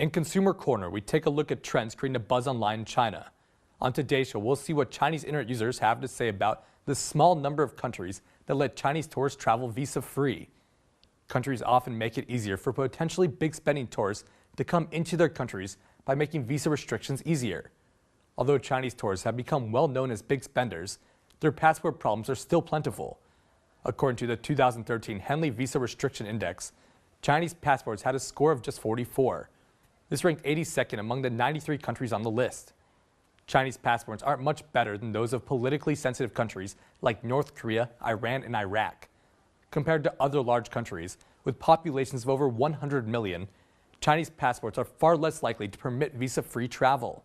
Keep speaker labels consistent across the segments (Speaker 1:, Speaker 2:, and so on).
Speaker 1: In Consumer Corner, we take a look at trends creating a buzz online in China. On today's show, we'll see what Chinese internet users have to say about the small number of countries that let Chinese tourists travel visa-free. Countries often make it easier for potentially big-spending tourists to come into their countries by making visa restrictions easier. Although Chinese tourists have become well known as big spenders, their passport problems are still plentiful. According to the 2013 Henley Visa Restriction Index, Chinese passports had a score of just 44. This ranked 82nd among the 93 countries on the list. Chinese passports aren't much better than those of politically sensitive countries like North Korea, Iran, and Iraq. Compared to other large countries with populations of over 100 million, Chinese passports are far less likely to permit visa-free travel.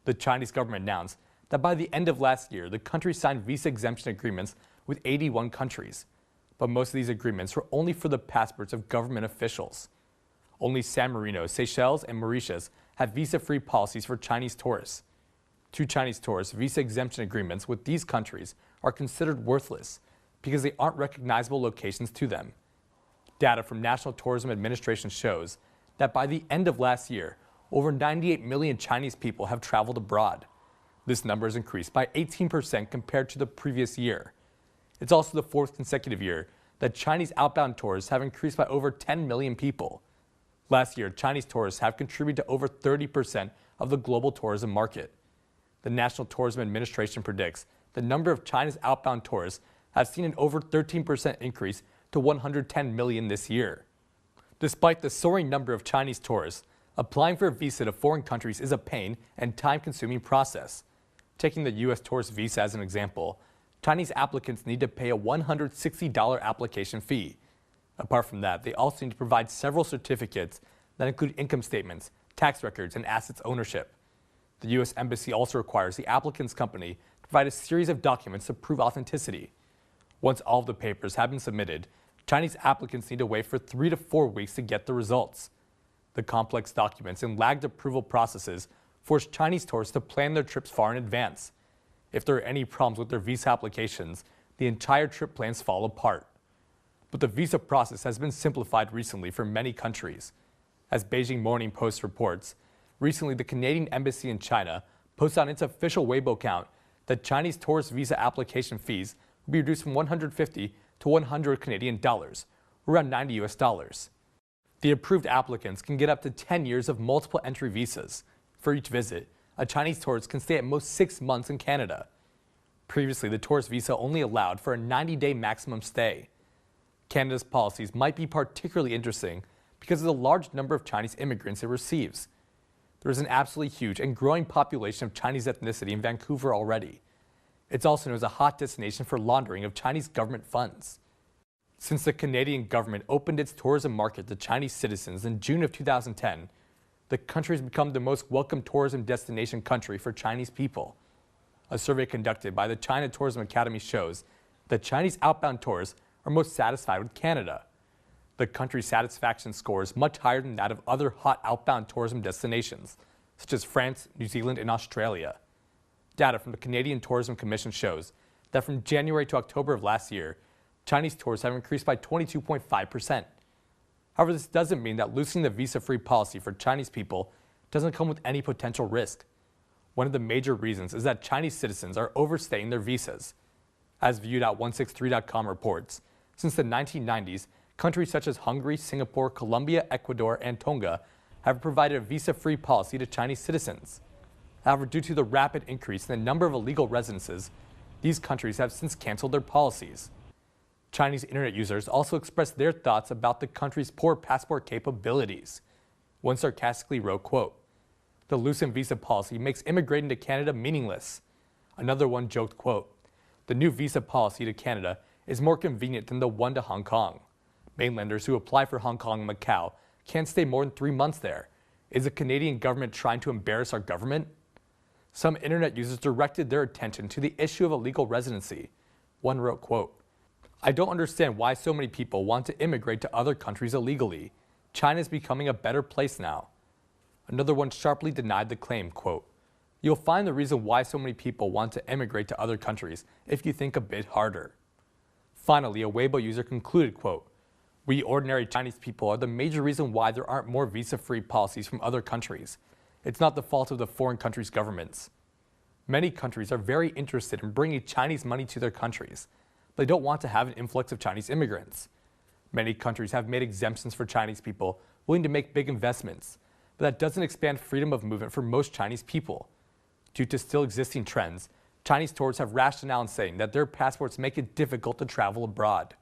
Speaker 1: The Chinese government announced that by the end of last year, the country signed visa exemption agreements with 81 countries. But most of these agreements were only for the passports of government officials. Only San Marino, Seychelles, and Mauritius have visa-free policies for Chinese tourists. To Chinese tourists, visa exemption agreements with these countries are considered worthless because they aren't recognizable locations to them. Data from National Tourism Administration shows that by the end of last year, over 98 million Chinese people have traveled abroad. This number has increased by 18% compared to the previous year. It's also the fourth consecutive year that Chinese outbound tourists have increased by over 10 million people. Last year, Chinese tourists have contributed to over 30% of the global tourism market. The National Tourism Administration predicts the number of China's outbound tourists have seen an over 13% increase to 110 million this year. Despite the soaring number of Chinese tourists, applying for a visa to foreign countries is a pain and time-consuming process. Taking the U.S. tourist visa as an example, Chinese applicants need to pay a $160 application fee. Apart from that, they also need to provide several certificates that include income statements, tax records, and assets ownership. The U.S. Embassy also requires the applicant's company to provide a series of documents to prove authenticity. Once all of the papers have been submitted, Chinese applicants need to wait for 3 to 4 weeks to get the results. The complex documents and lagged approval processes force Chinese tourists to plan their trips far in advance. If there are any problems with their visa applications, the entire trip plans fall apart. But the visa process has been simplified recently for many countries. As Beijing Morning Post reports, recently the Canadian Embassy in China posted on its official Weibo account that Chinese tourist visa application fees will be reduced from 150 to 100 Canadian dollars, around 90 US dollars. The approved applicants can get up to 10 years of multiple entry visas. For each visit, a Chinese tourist can stay at most 6 months in Canada. Previously, the tourist visa only allowed for a 90-day maximum stay. Canada's policies might be particularly interesting because of the large number of Chinese immigrants it receives. There is an absolutely huge and growing population of Chinese ethnicity in Vancouver already. It's also known as a hot destination for laundering of Chinese government funds. Since the Canadian government opened its tourism market to Chinese citizens in June of 2010, the country has become the most welcome tourism destination country for Chinese people. A survey conducted by the China Tourism Academy shows that Chinese outbound tourists are most satisfied with Canada. The country's satisfaction score is much higher than that of other hot outbound tourism destinations, such as France, New Zealand, and Australia. Data from the Canadian Tourism Commission shows that from January to October of last year, Chinese tourists have increased by 22.5%. However, this doesn't mean that loosening the visa-free policy for Chinese people doesn't come with any potential risk. One of the major reasons is that Chinese citizens are overstaying their visas. As Viewed.163.com reports, since the 1990s, countries such as Hungary, Singapore, Colombia, Ecuador, and Tonga have provided a visa-free policy to Chinese citizens. However, due to the rapid increase in the number of illegal residences, these countries have since canceled their policies. Chinese internet users also expressed their thoughts about the country's poor passport capabilities. One sarcastically wrote, quote, "The loosened visa policy makes immigrating to Canada meaningless." Another one joked, quote, "The new visa policy to Canada is more convenient than the one to Hong Kong. Mainlanders who apply for Hong Kong and Macau can't stay more than 3 months there. Is the Canadian government trying to embarrass our government?" Some internet users directed their attention to the issue of illegal residency. One wrote, quote, "I don't understand why so many people want to immigrate to other countries illegally. China is becoming a better place now." Another one sharply denied the claim, quote, "You'll find the reason why so many people want to immigrate to other countries if you think a bit harder." Finally, a Weibo user concluded, quote, We ordinary Chinese people are the major reason why there aren't more visa-free policies from other countries. It's not the fault of the foreign countries' governments. Many countries are very interested in bringing Chinese money to their countries. They don't want to have an influx of Chinese immigrants. Many countries have made exemptions for Chinese people willing to make big investments, but that doesn't expand freedom of movement for most Chinese people. Due to still existing trends, Chinese tourists have rationale in saying that their passports make it difficult to travel abroad.